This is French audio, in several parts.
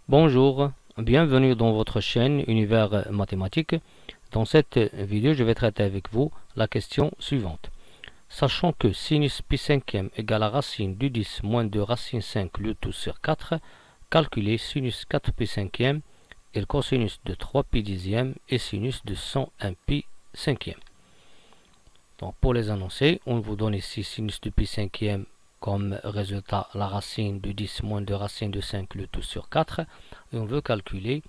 Bonjour, bienvenue dans votre chaîne Univers Mathématique. Dans cette vidéo, je vais traiter avec vous la question suivante. Sachant que sinus pi cinquième égale à racine du 10 moins 2 racine 5 le tout sur 4, calculez sinus 4 pi cinquième et le cosinus de 3 pi dixième et sinus de 101 pi cinquième. Donc pour les annoncer, on vous donne ici sinus de pi cinquième comme résultat la racine de 10 moins 2 racine de 5 le tout sur 4 et on veut calculer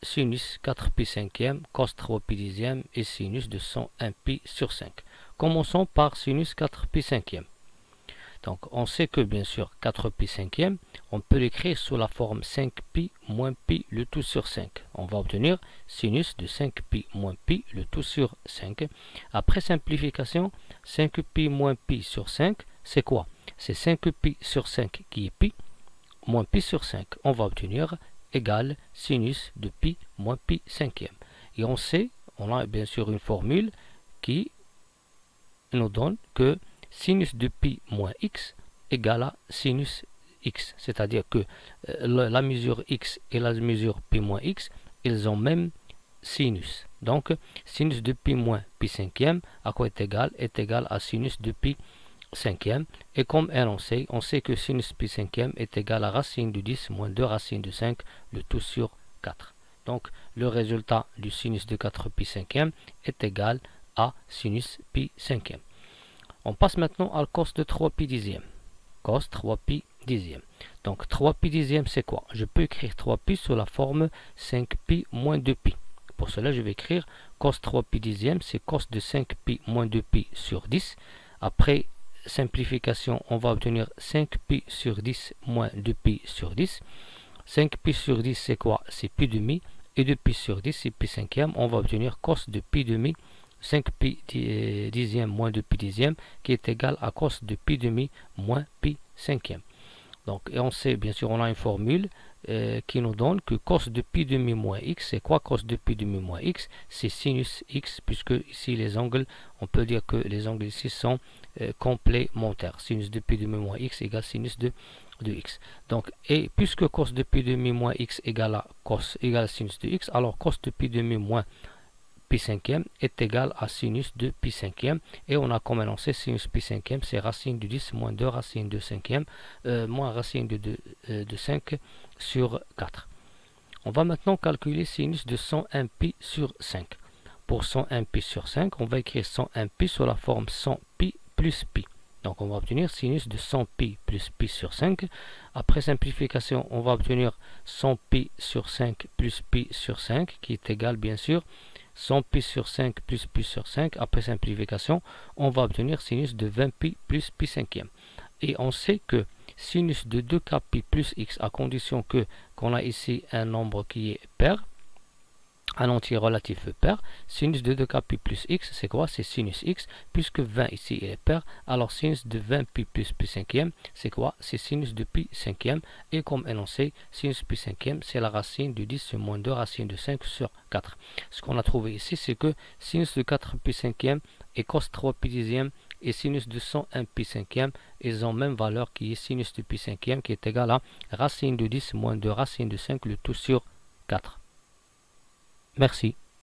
sinus 4 pi cinquième cos 3 pi dixième et sinus de 101 pi sur 5. Commençons par sinus 4 pi cinquième. Donc on sait que bien sûr 4 pi cinquième, on peut l'écrire sous la forme 5 pi moins pi le tout sur 5. On va obtenir sinus de 5 pi moins pi le tout sur 5. Après simplification, 5 pi moins pi sur 5, c'est quoi? C'est 5 pi sur 5 qui est pi, moins pi sur 5. On va obtenir égal sinus de pi moins pi cinquième. Et on sait, on a bien sûr une formule qui nous donne que sinus de pi moins x égale à sinus x. C'est-à-dire que la mesure x et la mesure pi moins x, ils ont même sinus. Donc, sinus de pi moins pi cinquième, à quoi est égal à sinus de pi cinquième. Et comme on sait que sinus pi cinquième est égal à racine de 10 moins 2 racine de 5, le tout sur 4. Donc, le résultat du sinus de 4 pi cinquième est égal à sinus pi cinquième. On passe maintenant à cos de 3 pi dixième. Cos 3 pi dixième. Donc 3 pi dixième c'est quoi? Je peux écrire 3 pi sous la forme 5 pi moins 2 pi. Pour cela je vais écrire cos 3 pi dixième, c'est cos de 5 pi moins 2 pi sur 10. Après simplification, on va obtenir 5 pi sur 10 moins 2 pi sur 10. 5 pi sur 10 c'est quoi? C'est pi demi. Et 2 pi sur 10 c'est pi cinquième. On va obtenir cos de pi demi 5 pi dixième moins 2 pi dixième qui est égal à cos de pi demi moins pi cinquième. Donc, et on sait, bien sûr, on a une formule qui nous donne que cos de pi demi moins x, c'est quoi cos de pi demi moins x? C'est sinus x, puisque ici les angles, on peut dire que les angles ici sont complémentaires. Sinus de pi demi moins x égale sinus de x. Donc, et puisque cos de pi demi moins x égale à sinus de x, alors cos de pi demi moins pi cinquième est égal à sinus de pi cinquième. Et on a comme énoncé sinus pi cinquième, c'est racine de 10 moins 2 racine de cinquième, moins racine de 5 sur 4. On va maintenant calculer sinus de 101 pi sur 5. Pour 101 pi sur 5, on va écrire 101 pi sous la forme 100 pi plus pi. Donc on va obtenir sinus de 100 pi plus pi sur 5. Après simplification, on va obtenir 100 pi sur 5 plus pi sur 5, qui est égal bien sûr 100 pi sur 5 plus pi sur 5. Après simplification, on va obtenir sinus de 20 pi plus pi cinquième. Et on sait que sinus de 2k pi plus x, à condition que qu'on a ici un nombre qui est pair, un entier relatif pair, sinus de 2k pi plus x, c'est quoi? C'est sinus x, puisque 20 ici est pair, alors sinus de 20 pi plus pi cinquième, c'est quoi? C'est sinus de pi cinquième, et comme énoncé, sinus pi cinquième, c'est la racine de 10 sur moins 2 racine de 5 sur 4. Ce qu'on a trouvé ici, c'est que sinus de 4 pi cinquième et cos 3 pi dixième et sinus de 101 pi cinquième, ils ont même valeur qui est sinus de pi cinquième, qui est égal à racine de 10 moins 2 racine de 5, le tout sur 4. Merci.